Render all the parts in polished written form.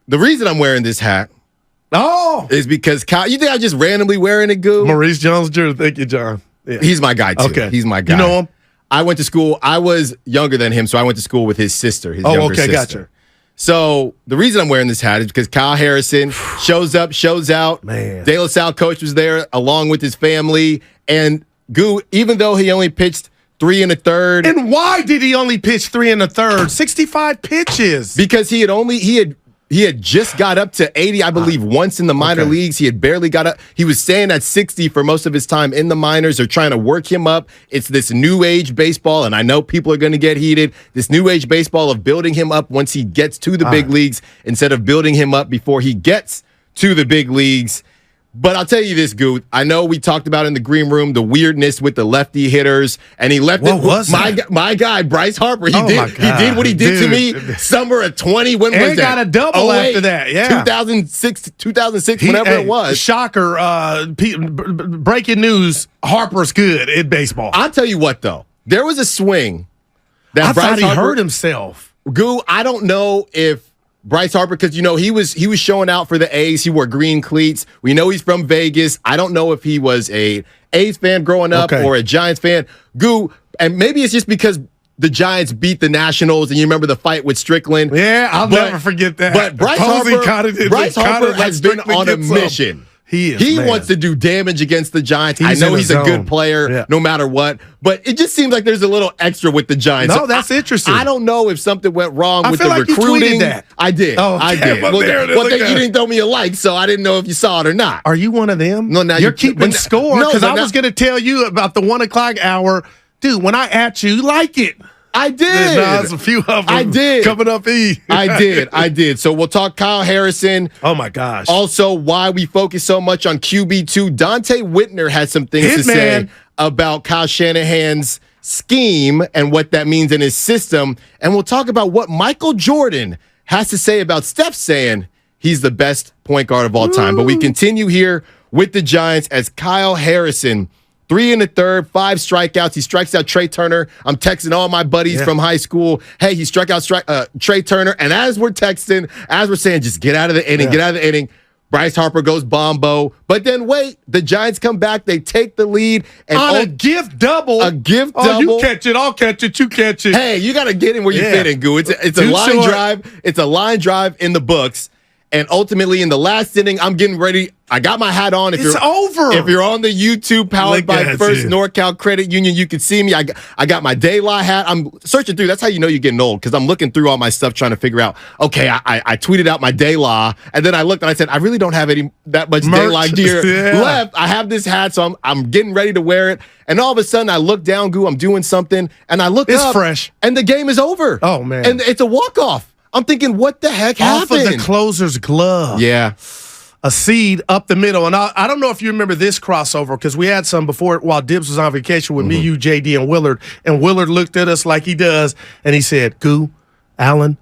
the reason I'm wearing this hat is because Kyle, you think I'm just randomly wearing it, Goo? Maurice Jones-Drew, thank you, John. Yeah. He's my guy, too. Okay. He's my guy. You know him? I went to school. I was younger than him, so I went to school with his sister, his younger sister. Gotcha. So the reason I'm wearing this hat is because Kyle Harrison shows up, shows out. Man. De La Salle coach was there along with his family. And Goo, even though he only pitched 3 1/3. And why did he only pitch 3 1/3? 65 pitches. Because he had just got up to 80, I believe, once in the minor leagues. He had barely got up. He was staying at 60 for most of his time in the minors. They're trying to work him up. It's this new age baseball, and I know people are going to get heated. This new age baseball of building him up once he gets to the big leagues instead of building him up before he gets to the big leagues. But I'll tell you this, Goo. I know we talked about in the green room the weirdness with the lefty hitters, and he left my guy, Bryce Harper. He did what he did to me summer of 20. When was that? And got a double after that. Yeah, 2006, whenever it was. Shocker! Breaking news: Harper's good in baseball. I'll tell you what, though, there was a swing that Bryce Harper hurt himself. Goo, I don't know if Bryce Harper, because he was showing out for the A's. He wore green cleats. We know he's from Vegas. I don't know if he was a A's fan growing up or a Giants fan. Goo, and maybe it's just because the Giants beat the Nationals, and you remember the fight with Strickland. Yeah, I'll never forget that. But Bryce Harper has been on a mission. He wants to do damage against the Giants. I know he's a good player no matter what, but it just seems like there's a little extra with the Giants. No, that's interesting. I don't know if something went wrong with the recruiting. You tweeted that. I did. Oh, I did. Well, you didn't throw me a like, so I didn't know if you saw it or not. Are you one of them? No, now you're keeping score because I was going to tell you about the 1 o'clock hour. Dude, when I at you, like it. I did. There's a few of them I did. Coming up, I did. So we'll talk Kyle Harrison. Oh, my gosh. Also, why we focus so much on QB2. Dante Whitner had some things to say about Kyle Shanahan's scheme and what that means in his system. And we'll talk about what Michael Jordan has to say about Steph saying he's the best point guard of all time. But we continue here with the Giants as Kyle Harrison, 3 1/3, 5 strikeouts. He strikes out Trey Turner. I'm texting all my buddies from high school. Hey, he struck out Trey Turner. And as we're texting, as we're saying, just get out of the inning, get out of the inning, Bryce Harper goes bombo. But then wait, the Giants come back. They take the lead. And on a gift double. A gift double. Oh, you catch it. I'll catch it. You catch it. Hey, you got to get in where you fit in, Goo. It's a line drive. It's a line drive in the books. And ultimately, in the last inning, I'm getting ready. I got my hat on. It's over. If you're on the YouTube powered by First NorCal Credit Union, you can see me. I got my daylight hat. I'm searching through. That's how you know you're getting old, because I'm looking through all my stuff trying to figure out, okay, I tweeted out my daylight, and then I looked and I said, I really don't have that much daylight gear left. I have this hat, so I'm getting ready to wear it. And all of a sudden, I look down, Goo, I'm doing something, and I look up. It's fresh. And the game is over. Oh, man. And it's a walk-off. I'm thinking, what the heck happened? Off of the closer's glove. Yeah. A seed up the middle. And I don't know if you remember this crossover, because we had some before while Dibbs was on vacation with me, you, JD, and Willard. And Willard looked at us like he does, and he said, Goo, Allen,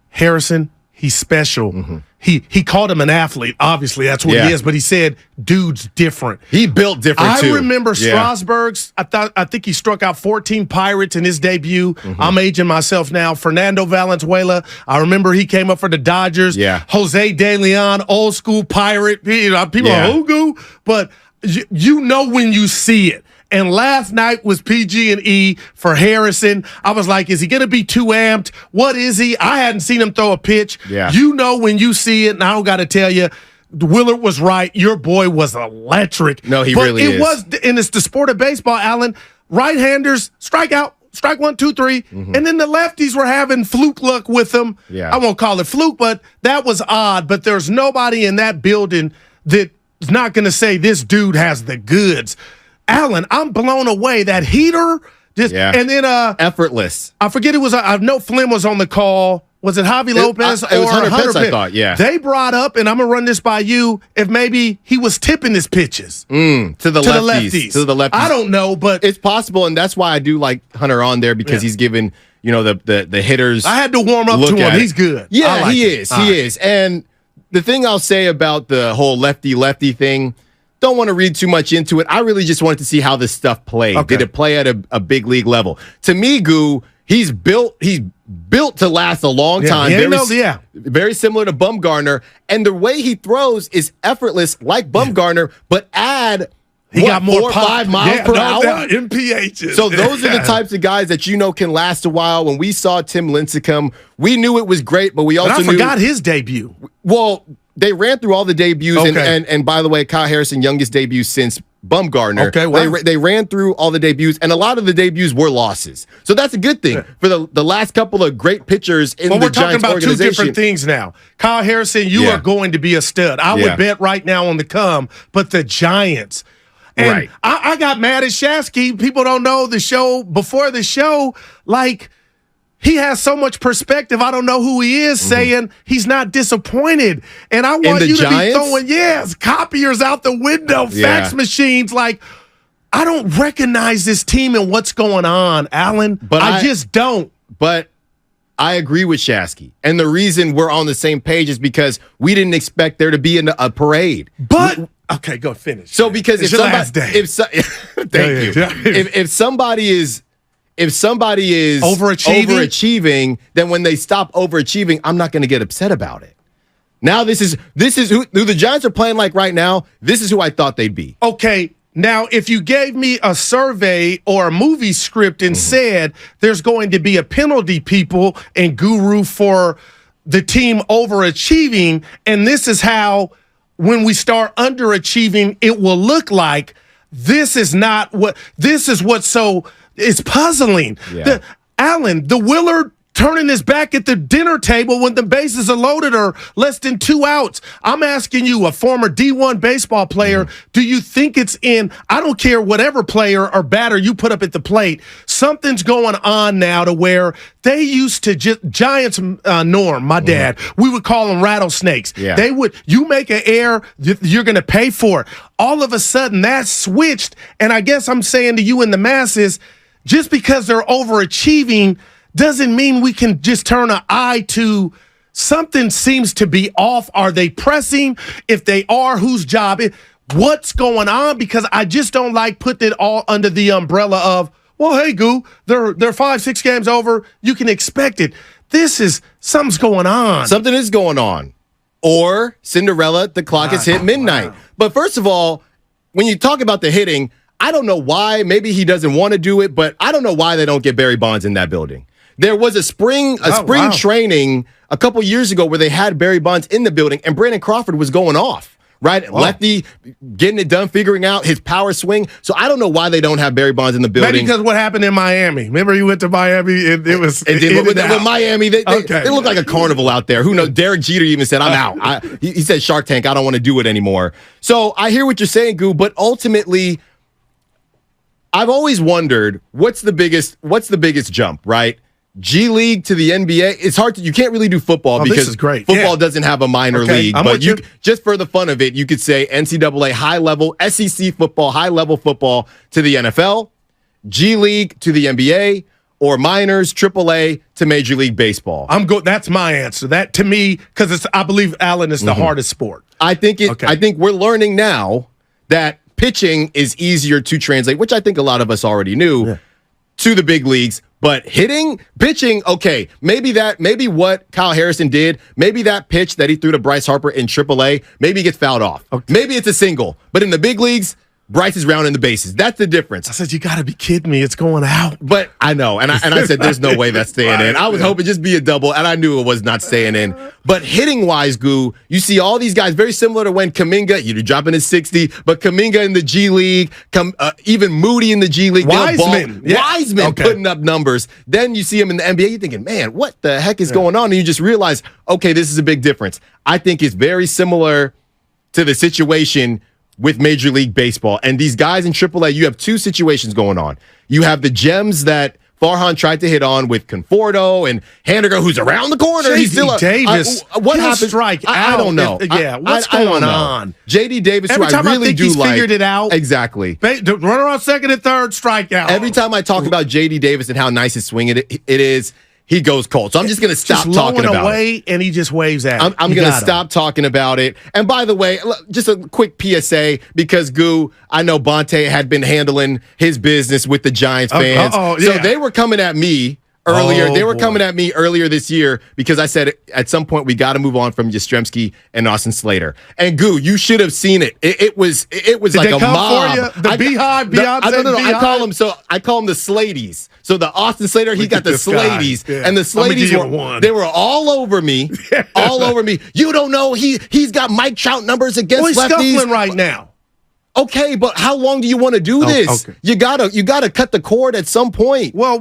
Harrison, he's special. He called him an athlete. Obviously, that's what he is. But he said, dude's different. He built different, too. I remember Strasburg's. I think he struck out 14 Pirates in his debut. I'm aging myself now. Fernando Valenzuela. I remember he came up for the Dodgers. Jose De Leon, old school Pirate. People are Goo. But you know when you see it. And last night was PG&E for Harrison. I was like, is he going to be too amped? What is he? I hadn't seen him throw a pitch. You know when you see it, and I don't got to tell you, Willard was right. Your boy was electric. No, he really is. And it's the sport of baseball, Alan. Right-handers, strike out. Strike 1, 2, 3. And then the lefties were having fluke luck with them. I won't call it fluke, but that was odd. But there's nobody in that building that's not going to say this dude has the goods. Allen, I'm blown away. That heater, and then effortless. I forget it was. I know Flynn was on the call. Was it Javi Lopez or it was Hunter Pitts? Pitts? I thought, They brought up, and I'm gonna run this by you. If maybe he was tipping his pitches to the lefties. I don't know, but it's possible, and that's why I do like Hunter on there, because he's given the hitters. I had to warm up to him. He's good. Yeah, like he is. And the thing I'll say about the whole lefty thing. Don't want to read too much into it. I really just wanted to see how this stuff played. Did it play at a big league level? To me, Goo, He's built to last a long time. Very similar to Bumgarner. And the way he throws is effortless like Bumgarner, but he got more 4 or 5 miles per hour. MPHs. So those are the types of guys that can last a while. When we saw Tim Lincecum, we knew it was great, but we also forgot his debut. Well, they ran through all the debuts, and by the way, Kyle Harrison, youngest debut since Bumgarner. Okay, wow. They ran through all the debuts, and a lot of the debuts were losses. So that's a good thing for the last couple of great pitchers in the Giants organization. We're talking about 2 different things now. Kyle Harrison, you are going to be a stud. I would bet right now on the come, but the Giants. And I got mad at Shasky. People don't know the show before the show. Like, he has so much perspective. I don't know who he is saying he's not disappointed. And I want you to be throwing, copiers out the window, fax machines. Like, I don't recognize this team and what's going on, Alan. But I just don't. But I agree with Shasky. And the reason we're on the same page is because we didn't expect there to be a parade. But okay, go finish. So because if somebody is overachieving, then when they stop overachieving, I'm not going to get upset about it. Now this is who the Giants are playing like right now. This is who I thought they'd be. Okay. Now, if you gave me a survey or a movie script and said there's going to be a penalty, people, and guru for the team overachieving, and this is how, when we start underachieving, it will look like, this is what's so, it's puzzling. Yeah. Alan, the Willard turning his back at the dinner table when the bases are loaded or less than 2 outs. I'm asking you, a former D1 baseball player, do you think it's in, I don't care whatever player or batter you put up at the plate, something's going on now to where they used to Giants, Norm, my dad, we would call them rattlesnakes. Yeah. You make an error, you're going to pay for it. All of a sudden, that switched, and I guess I'm saying to you in the masses, just because they're overachieving doesn't mean we can just turn an eye to something seems to be off. Are they pressing? If they are, whose job? What's going on? Because I just don't like putting it all under the umbrella of, well, hey, Goo, they're 5-6 games over. You can expect it. Something's going on. Something is going on. Or Cinderella, the clock has hit midnight. Wow. But first of all, when you talk about the hitting, I don't know why. Maybe he doesn't want to do it, but I don't know why they don't get Barry Bonds in that building. There was a spring training a couple years ago where they had Barry Bonds in the building, and Brandon Crawford was going off, right? Whoa. Lefty, getting it done, figuring out his power swing. So I don't know why they don't have Barry Bonds in the building. Maybe because what happened in Miami. Remember you went to Miami? With Miami, they look like a carnival out there. Who knows? Derek Jeter even said, I'm out. He said, Shark Tank, I don't want to do it anymore. So I hear what you're saying, Goo, but ultimately, I've always wondered what's the biggest jump, right? G League to the NBA. It's hard you can't really do football because this is great. Football doesn't have a minor league. But just for the fun of it, you could say NCAA high level, SEC football, high level football to the NFL, G League to the NBA, or minors, AAA to Major League Baseball. That's my answer. That to me, because I believe, Alan, is the hardest sport. I think we're learning now that pitching is easier to translate, which I think a lot of us already knew, to the big leagues. But pitching, okay, maybe what Kyle Harrison did, maybe that pitch that he threw to Bryce Harper in AAA, maybe he gets fouled off. Okay. Maybe it's a single. But in the big leagues, Bryce is rounding the bases. That's the difference. I said, you got to be kidding me. It's going out. But I know. And I said, there's no way that's staying in. I was hoping just be a double, and I knew it was not staying in. But hitting-wise, Goo, you see all these guys very similar to when Kuminga, you're dropping his 60, but Kuminga in the G League, even Moody in the G League. Wiseman putting up numbers. Then you see him in the NBA, you're thinking, man, what the heck is going on? And you just realize, okay, this is a big difference. I think it's very similar to the situation with Major League Baseball. And these guys in AAA, you have two situations going on. You have the gems that Farhan tried to hit on with Conforto and Haniger, who's around the corner. He's still Davis. What happened? I don't know. What's going on? J.D. Davis, every time I really think do he's like. Figured it out. Exactly. Run around second and third, strikeout. Every time I talk about J.D. Davis and how nice his swing it is, he goes cold. So I'm just going to stop talking about away, and he just waves at it. I'm going to stop talking about it. And by the way, just a quick PSA, because Goo, I know Bonte had been handling his business with the Giants fans. So they were coming at me earlier. They were coming at me earlier this year because I said at some point we got to move on from Yastrzemski and Austin Slater. And Goo, you should have seen it. It was Did like they a come mob. For you? The Beehive, Beyonce. No. I call them the Slaties. So the Austin Slater, he got the Slaties, and the Slaties they were all over me, all over me. You don't know he's got Mike Trout numbers against lefties. He's scuffling right now. Okay, but how long do you want to do this? Okay. You gotta cut the cord at some point. Well,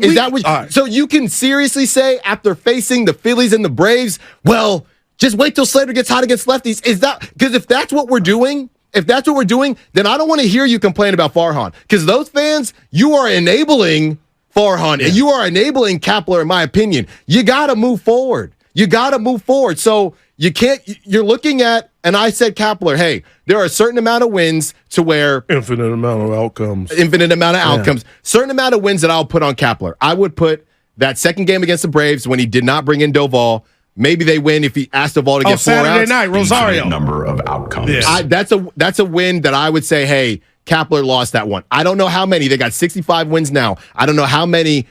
so you can seriously say after facing the Phillies and the Braves, well, just wait till Slater gets hot against lefties. Is that because if that's what we're doing, then I don't want to hear you complain about Farhan. Because those fans, you are enabling Farhan and you are enabling Kapler, in my opinion. You gotta move forward. So you can't, you're looking at, and I said, Kapler, hey, there are a certain amount of wins to where. Infinite amount of outcomes. Certain amount of wins that I'll put on Kapler. I would put that second game against the Braves when he did not bring in Doval. Maybe they win if he asked Doval to get 4 outs. Saturday night, Rosario. Infinite number of outcomes. Yeah. That's a win that I would say, hey, Kapler lost that one. I don't know how many. They got 65 wins now. I don't know how many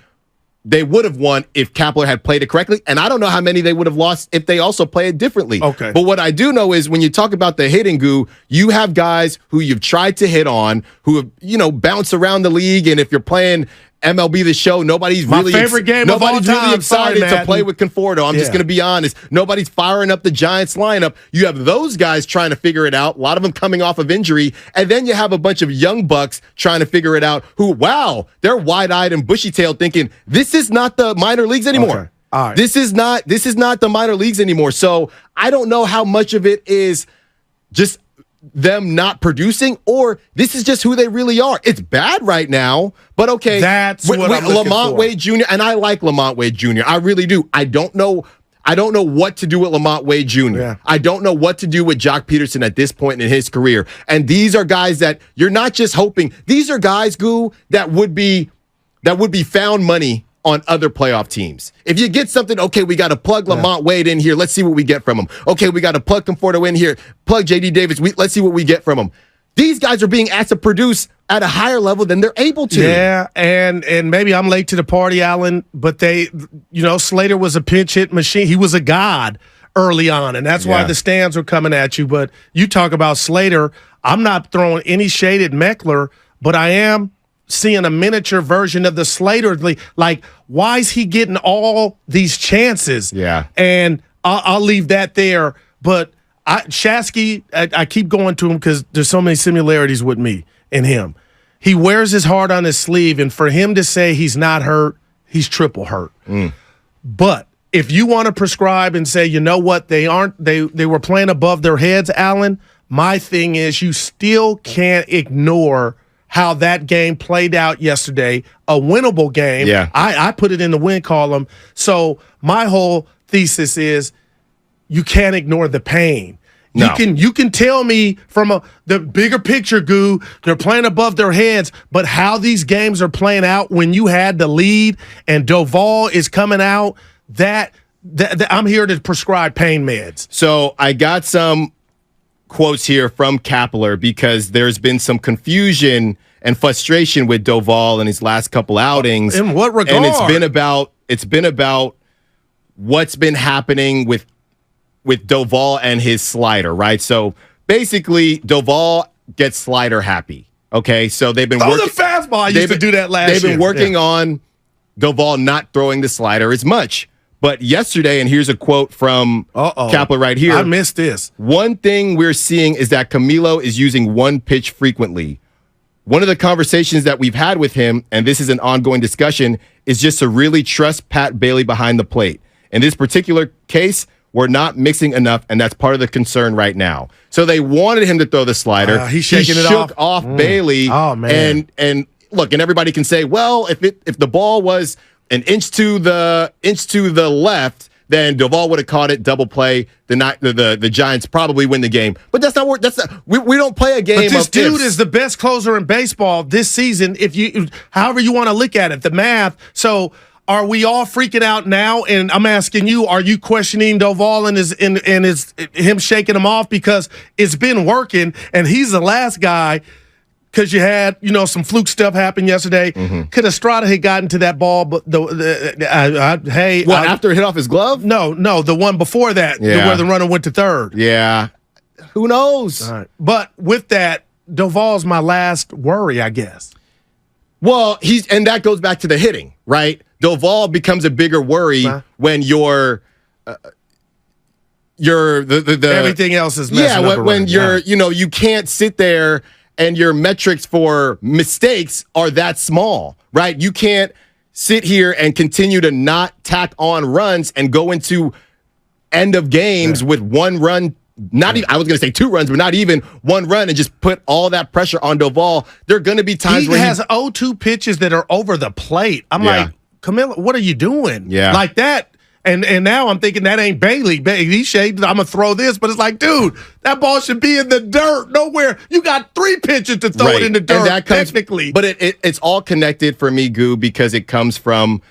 they would have won if Kapler had played it correctly, and I don't know how many they would have lost if they also play it differently. Okay. But what I do know is when you talk about the hitting, Goo, you have guys who you've tried to hit on, who have, bounced around the league, and if you're playing MLB The Show, nobody's really excited to play with Conforto. I'm just going to be honest. Nobody's firing up the Giants lineup. You have those guys trying to figure it out, a lot of them coming off of injury, and then you have a bunch of young bucks trying to figure it out who, wow, they're wide-eyed and bushy-tailed thinking, this is not the minor leagues anymore. Okay. All right. This is not the minor leagues anymore. So I don't know how much of it is just them not producing, or this is just who they really are. It's bad right now, but okay. That's what I'm looking Lamont for. Wade Jr., and I like Lamont Wade Jr. I really do. I don't know what to do with Lamont Wade Jr. Yeah. I don't know what to do with Jock Peterson at this point in his career. And these are guys that you're not just hoping. These are guys, Goo, that would be found money on other playoff teams. If you get something, okay, we got to plug Lamont Wade in here. Let's see what we get from him. Okay, we got to plug Conforto in here. Plug J.D. Davis. Let's see what we get from him. These guys are being asked to produce at a higher level than they're able to. Yeah, and maybe I'm late to the party, Alan, but Slater was a pinch hit machine. He was a god early on, and that's why the stands were coming at you. But you talk about Slater, I'm not throwing any shade at Meckler, but I am seeing a miniature version of the Slater. Like, why is he getting all these chances? Yeah. And I'll leave that there. But Shasky, I keep going to him because there's so many similarities with me and him. He wears his heart on his sleeve, and for him to say he's not hurt, he's triple hurt. But if you want to prescribe and say, you know what, they were playing above their heads, Alan, my thing is you still can't ignore how that game played out yesterday, a winnable game. Yeah. I put it in the win column. So my whole thesis is you can't ignore the pain. No. You can tell me from the bigger picture, Goo, they're playing above their heads, but how these games are playing out when you had the lead and Doval is coming out, that I'm here to prescribe pain meds. So I got some quotes here from Kapler because there's been some confusion and frustration with Doval in his last couple outings. In what regard? And it's been about what's been happening with Doval and his slider, right? So basically, Doval gets slider happy. Okay, so they've been working. The fastball. I used to do that last year. They've been working on Doval not throwing the slider as much. But yesterday, and here's a quote from Kapler right here. I missed this. One thing we're seeing is that Camilo is using one pitch frequently. One of the conversations that we've had with him, and this is an ongoing discussion, is just to really trust Pat Bailey behind the plate. In this particular case, we're not mixing enough, and that's part of the concern right now. So they wanted him to throw the slider. He's shaking it off. He shook off Bailey. Oh, man. And look, and everybody can say, well, if the ball was an inch to the left, then Doval would have caught it, double play. The Giants probably win the game. But that's not what we don't play a game. But this dude is the best closer in baseball this season. However you want to look at it, the math. So are we all freaking out now? And I'm asking you, are you questioning Doval and him shaking him off because it's been working and he's the last guy? because you had, some fluke stuff happen yesterday. Could Estrada have gotten to that ball? But after it hit off his glove? No, the one before that, where the runner went to third. Yeah. Who knows? Right. But with that, Doval's my last worry, I guess. Well, and that goes back to the hitting, right? Doval becomes a bigger worry when everything else is messing up when you're you can't sit there and your metrics for mistakes are that small, right? You can't sit here and continue to not tack on runs and go into end of games with one run. Not even, I was going to say 2 runs, but not even 1 run, and just put all that pressure on Doval. There are going to be times where he has 0-2 pitches that are over the plate. I'm like, Camilo, what are you doing? Yeah. Like that. And now I'm thinking that ain't Bailey. He shaped, I'm going to throw this, but it's like, dude, that ball should be in the dirt. Nowhere. You got 3 pitches to throw it in the dirt, and that technically. But it's all connected for me, Goo, because it comes from,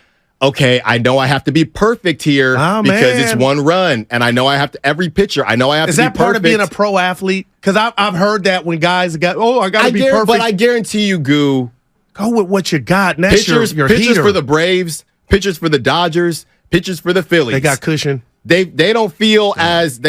okay, I know I have to be perfect here because it's 1 run, and I know I have to every pitcher. I know I have to be perfect. Is that part of being a pro athlete? Because I've heard that when guys got, I got to be perfect. But I guarantee you, Goo, go with what you got. And pitchers for the Braves, pitchers for the Dodgers, pitchers for the Phillies. They got cushion. They don't feel as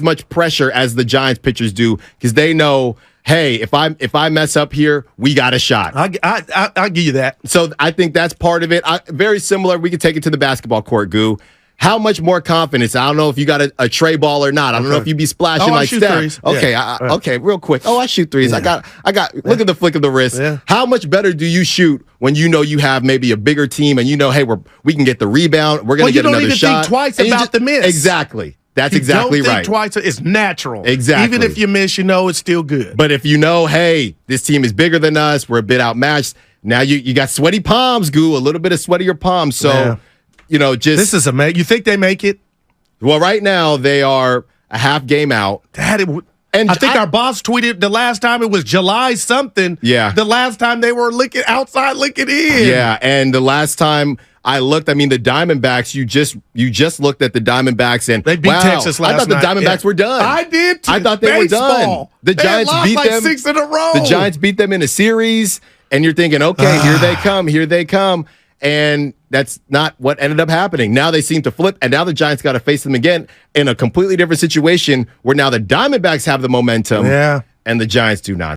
much pressure as the Giants pitchers do because they know, hey, if I mess up here, we got a shot. I'll give you that. So I think that's part of it. Very similar. We could take it to the basketball court, Goo. How much more confidence? I don't know if you got a tray ball or not. I don't know if you be splashing like Steph. Threes. Okay, okay, real quick. I shoot threes. Yeah. I got. Look at the flick of the wrist. Yeah. How much better do you shoot when you know you have maybe a bigger team and hey, we can get the rebound. We're gonna get another shot. You don't even think twice about the miss. Exactly. That's exactly right. Don't think twice. It's natural. Exactly. Even if you miss, it's still good. But if hey, this team is bigger than us, we're a bit outmatched. Now you got sweaty palms, Goo. A little bit of sweatier palms. So, this is amazing. You think they make it? Well, right now they are a half game out. And I think our boss tweeted the last time it was July something. Yeah. The last time they were outside looking in. Yeah, and the last time I looked, the Diamondbacks, you just looked at the Diamondbacks and they beat Texas last night. I thought the Diamondbacks were done. I did too. I thought they were done. The Giants beat them 6 in a row. The Giants beat them in a series, and you're thinking, okay, here they come. And that's not what ended up happening. Now they seem to flip, and now the Giants got to face them again in a completely different situation where now the Diamondbacks have the momentum, and the Giants do not.